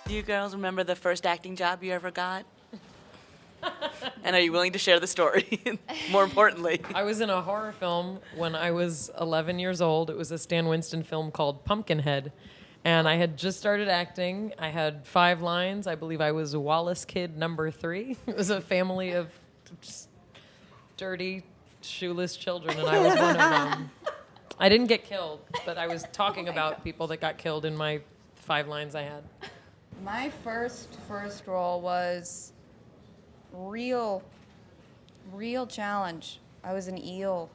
Do you girls remember the first acting job you ever got? And are you willing to share the story? More importantly. I was in a horror film when I was 11 years old. It was a Stan Winston film called Pumpkinhead. And I had just started acting. I had 5 lines. I believe I was Wallace Kid number 3. It was a family of just dirty, shoeless children, and I was one of them. I didn't get killed, but I was talking about people that got killed in my 5 lines I had. My first role was real challenge. I was an eel.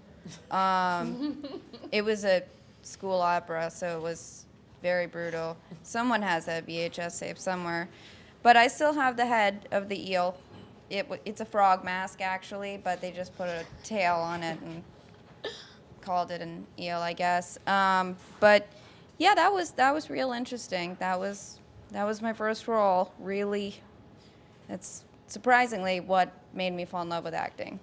It was a school opera, so it was very brutal. Someone has that VHS tape somewhere. But I still have the head of the eel. It's a frog mask, actually, but they just put a tail on it and called it an eel, I guess. But yeah, that was real interesting. That was my first role. Really, that's surprisingly what made me fall in love with acting.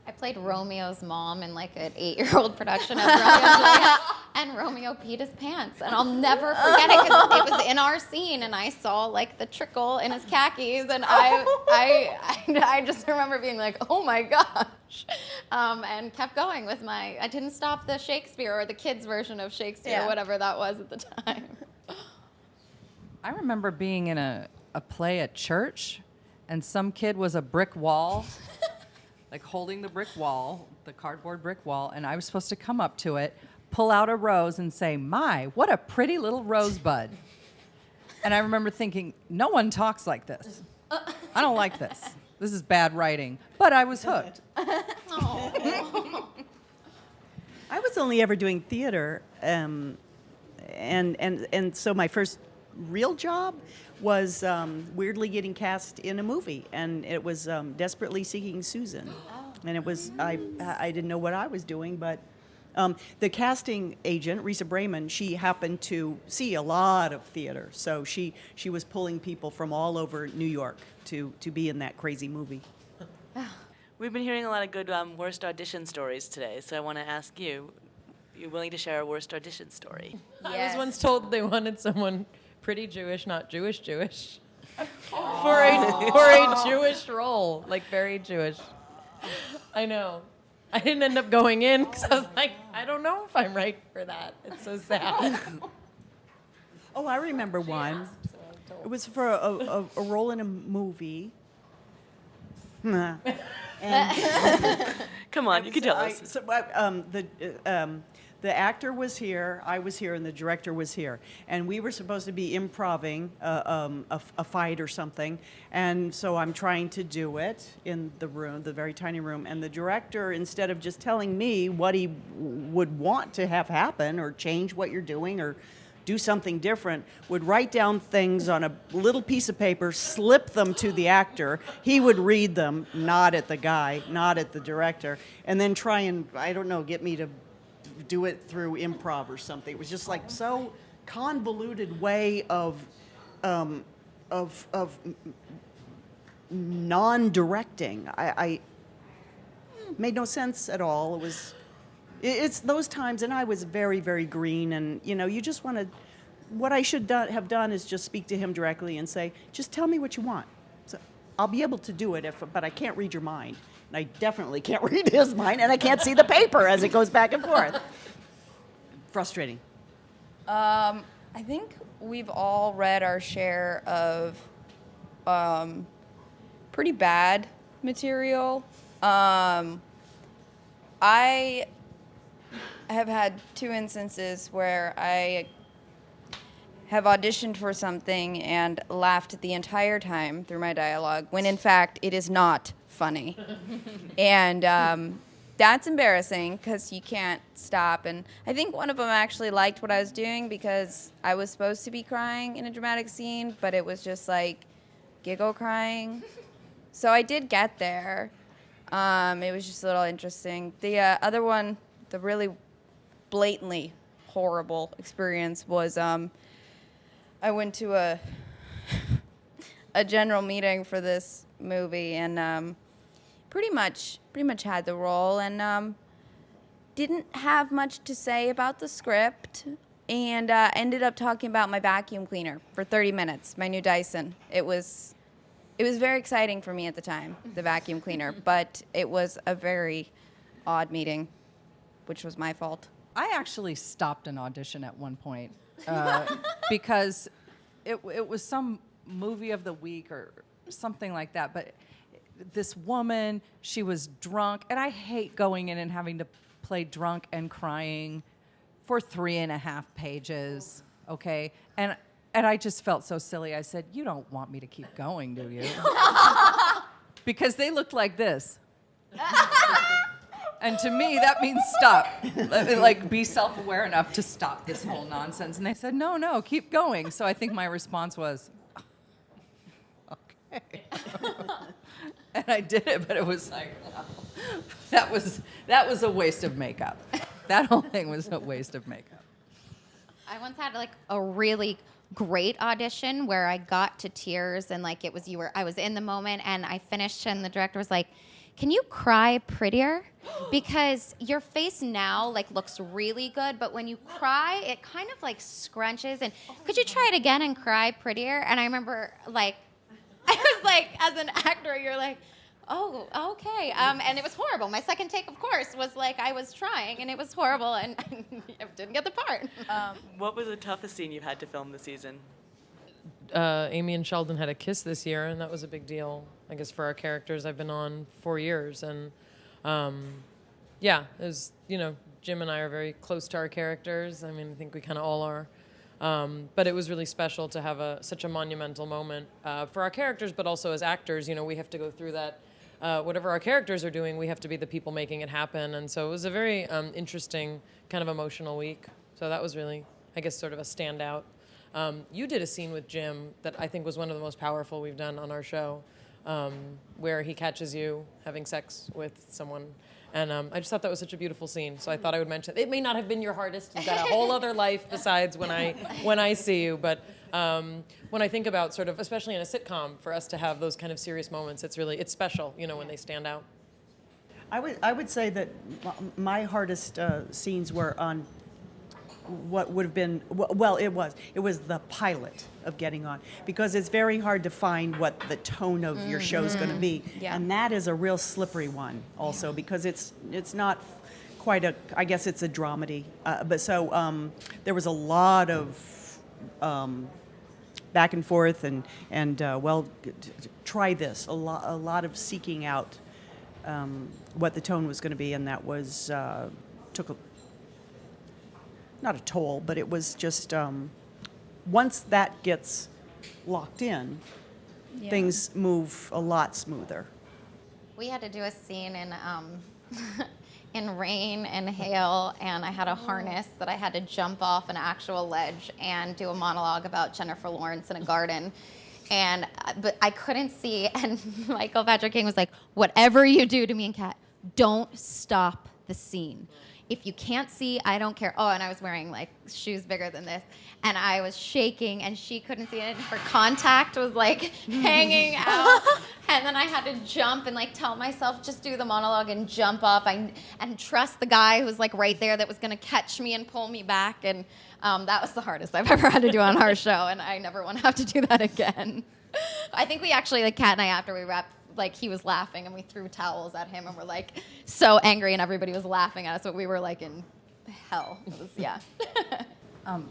I played Romeo's mom in like an 8-year-old production of Romeo and Juliet, and Romeo peed his pants, and I'll never forget it because it was in our scene, and I saw like the trickle in his khakis, and I just remember being like, oh my gosh, and kept going with I didn't stop the Shakespeare or the kids' version of Shakespeare, whatever that was at the time. I remember being in a play at church, and some kid was a brick wall. Like holding the brick wall, the cardboard brick wall, and I was supposed to come up to it, pull out a rose, and say, "My, what a pretty little rosebud." And I remember thinking, no one talks like this. I don't like this. This is bad writing. But I was hooked. I was only ever doing theater, and so my first real job was weirdly getting cast in a movie, and it was Desperately Seeking Susan. And it was, I didn't know what I was doing, but the casting agent, Risa Brayman, she happened to see a lot of theater, so she was pulling people from all over New York to be in that crazy movie. We've been hearing a lot of good worst audition stories today, so I want to ask you, you willing to share a worst audition story? Yes. I was once told they wanted someone pretty Jewish, not Jewish, for a Jewish role, like very Jewish. I know. I didn't end up going in because I was like, I don't know if I'm right for that. It's so sad. Oh, I remember one. It was for a role in a movie. And Come on, you can tell us. The actor was here, I was here, and the director was here. And we were supposed to be improvising a fight or something. And so I'm trying to do it in the room, the very tiny room. And the director, instead of just telling me what he would want to have happen or change what you're doing or do something different, would write down things on a little piece of paper, slip them to the actor. He would read them, nod at the guy, nod at the director, and then try and, I don't know, get me to do it through improv or something. It was just like so convoluted way of non-directing. I made no sense at all. It's those times, and I was very, very green, and you just want to. What I should have done is just speak to him directly and say, just tell me what you want. So I'll be able to do it, but I can't read your mind. And I definitely can't read his mind, and I can't see the paper as it goes back and forth. Frustrating. I think we've all read our share of pretty bad material. I have had 2 instances where I have auditioned for something and laughed the entire time through my dialogue, when in fact it is not funny. And that's embarrassing because you can't stop. And I think one of them actually liked what I was doing because I was supposed to be crying in a dramatic scene, but it was just like giggle crying. So I did get there. It was just a little interesting. The other one, the really blatantly horrible experience was I went to a general meeting for this movie and pretty much had the role and didn't have much to say about the script. and ended up talking about my vacuum cleaner for 30 minutes, my new Dyson. It was very exciting for me at the time, the vacuum cleaner, but it was a very odd meeting, which was my fault. I actually stopped an audition at one point because it was some movie of the week or something like that. But this woman, she was drunk, and I hate going in and having to play drunk and crying for 3.5 pages, okay? And I just felt so silly. I said, "You don't want me to keep going, do you?" Because they looked like this. And to me, that means stop. Like, be self-aware enough to stop this whole nonsense. And they said, no, keep going. So I think my response was, okay. And I did it, but it was like, wow. That was a waste of makeup. That whole thing was a waste of makeup. I once had like a really great audition where I got to tears and like I was in the moment and I finished and the director was like, "Can you cry prettier? Because your face now like looks really good, but when you cry, it kind of like scrunches. And could you try it again and cry prettier?" And I remember like, I was like, as an actor, you're like, "Oh, okay." And it was horrible. My second take, of course, was like I was trying, and it was horrible, and I didn't get the part. What was the toughest scene you've had to film this season? Amy and Sheldon had a kiss this year, and that was a big deal, I guess, for our characters. I've been on 4 years, and yeah, it was, Jim and I are very close to our characters. I mean, I think we kind of all are. But it was really special to have such a monumental moment for our characters, but also as actors, we have to go through that. Whatever our characters are doing, we have to be the people making it happen. And so it was a very interesting, kind of emotional week. So that was really, I guess, sort of a standout. You did a scene with Jim that I think was one of the most powerful we've done on our show, where he catches you having sex with someone. And I just thought that was such a beautiful scene. So I thought I would mention it. It may not have been your hardest. You've got a whole other life besides when I see you. But when I think about sort of, especially in a sitcom, for us to have those kind of serious moments, it's special, when they stand out. I would say that my hardest scenes were on what would have been, well, it was the pilot of getting on, because it's very hard to find what the tone of your show is going to be. Yeah. And that is a real slippery one also, because it's not quite I guess it's a dramedy. But so there was a lot of back and forth and try this, a lot of seeking out what the tone was going to be, and that was took not a toll, but it was just once that gets locked in, things move a lot smoother. We had to do a scene in in rain and hail, and I had a harness that I had to jump off an actual ledge and do a monologue about Jennifer Lawrence in a garden. But I couldn't see, and Michael Patrick King was like, "Whatever you do to me and Kat, don't stop the scene. If you can't see, I don't care." Oh, and I was wearing like shoes bigger than this, and I was shaking, and she couldn't see it. And her contact was like hanging out, and then I had to jump and like tell myself, just do the monologue and jump off, and trust the guy who was like right there that was gonna catch me and pull me back. And that was the hardest I've ever had to do on our show, and I never want to have to do that again. I think we actually, like Kat and I, after we wrapped, like he was laughing and we threw towels at him and we're like so angry and everybody was laughing at us, but we were like in hell. It was, yeah.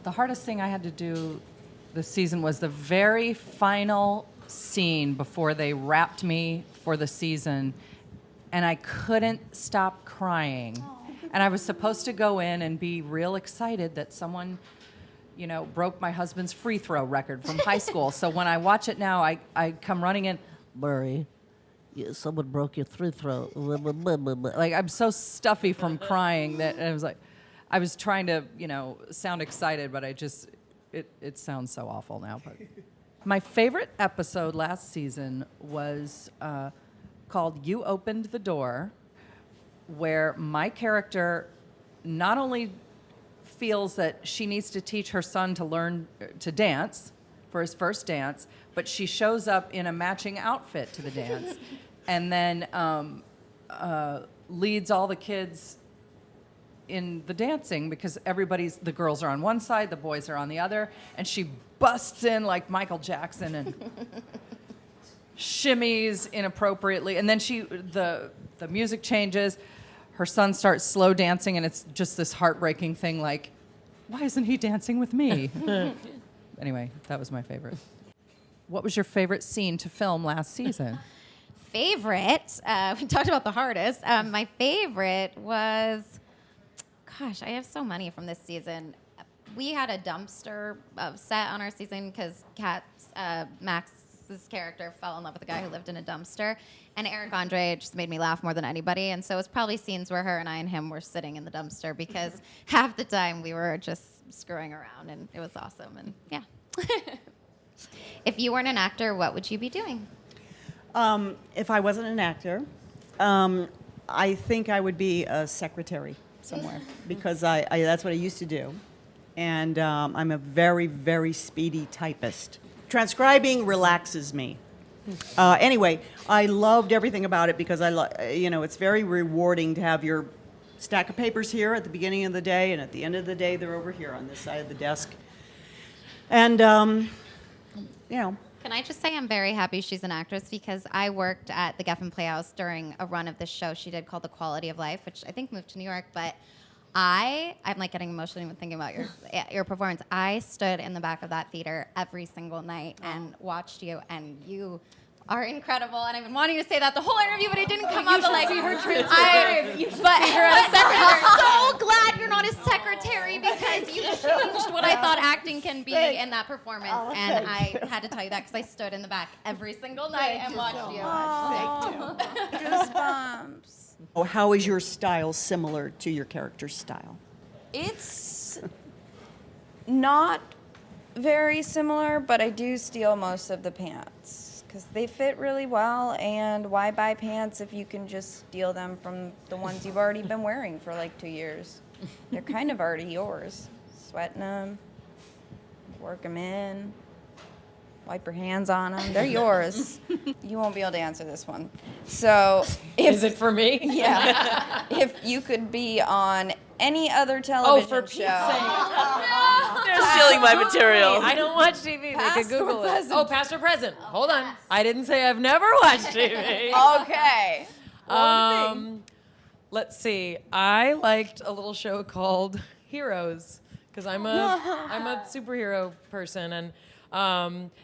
The hardest thing I had to do this season was the very final scene before they wrapped me for the season, and I couldn't stop crying. Aww. And I was supposed to go in and be real excited that someone, broke my husband's free throw record from high school. So when I watch it now, I come running in, "Laurie, someone broke your free throw." Like, I'm so stuffy from crying that I was trying to, sound excited, but it sounds so awful now. But my favorite episode last season was called "You Opened the Door," where my character not only feels that she needs to teach her son to learn to dance for his first dance, but she shows up in a matching outfit to the dance, and then leads all the kids in the dancing because the girls are on one side, the boys are on the other, and she busts in like Michael Jackson and shimmies inappropriately, and then the music changes. Her son starts slow dancing, and it's just this heartbreaking thing like, why isn't he dancing with me? Anyway, that was my favorite. What was your favorite scene to film last season? Favorite, we talked about the hardest. My favorite was, gosh, I have so many from this season. We had a dumpster set on our season because Max's character fell in love with a guy who lived in a dumpster. And Eric Andre just made me laugh more than anybody. And so it was probably scenes where her and I and him were sitting in the dumpster because half the time we were just screwing around, and it was awesome. And yeah. If you weren't an actor, what would you be doing? If I wasn't an actor, I think I would be a secretary somewhere because I that's what I used to do. And I'm a very, very speedy typist. Transcribing relaxes me. Anyway, I loved everything about it because it's very rewarding to have your stack of papers here at the beginning of the day, and at the end of the day, they're over here on this side of the desk. And, Can I just say I'm very happy she's an actress because I worked at the Geffen Playhouse during a run of this show she did called The Quality of Life, which I think moved to New York, but I'm like getting emotional even thinking about your performance. I stood in the back of that theater every single night and watched you, and you are incredible. And I've been wanting to say that the whole interview, but it didn't come up. But like, I'm so glad you're not a secretary because you changed what I thought acting can be in that performance. And I had to tell you that because I stood in the back every single night and watched you. Goosebumps. how is your style similar to your character's style? It's not very similar, but I do steal most of the pants because they fit really well, and why buy pants if you can just steal them from the ones you've already been wearing for like 2 years? They're kind of already yours. Sweating them, work them in, wipe your hands on them. They're yours. You won't be able to answer this one. So Is it for me? yeah, if you could be on any other television for Pete's show. They're stealing my material. I don't watch TV. They Past could Google or it. present? Oh, past or present. Hold on. I didn't say I've never watched TV. Okay. Let's see. I liked a little show called Heroes because I'm a superhero person, and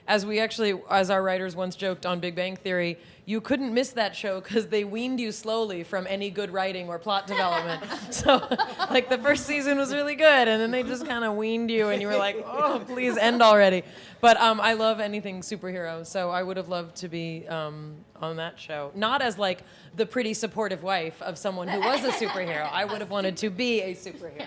as our writers once joked on Big Bang Theory, you couldn't miss that show because they weaned you slowly from any good writing or plot development. So, like, the first season was really good, and then they just kind of weaned you, and you were like, oh, please end already. But I love anything superhero, so I would have loved to be on that show. Not as, like, the pretty supportive wife of someone who was a superhero. I would have wanted to be a superhero.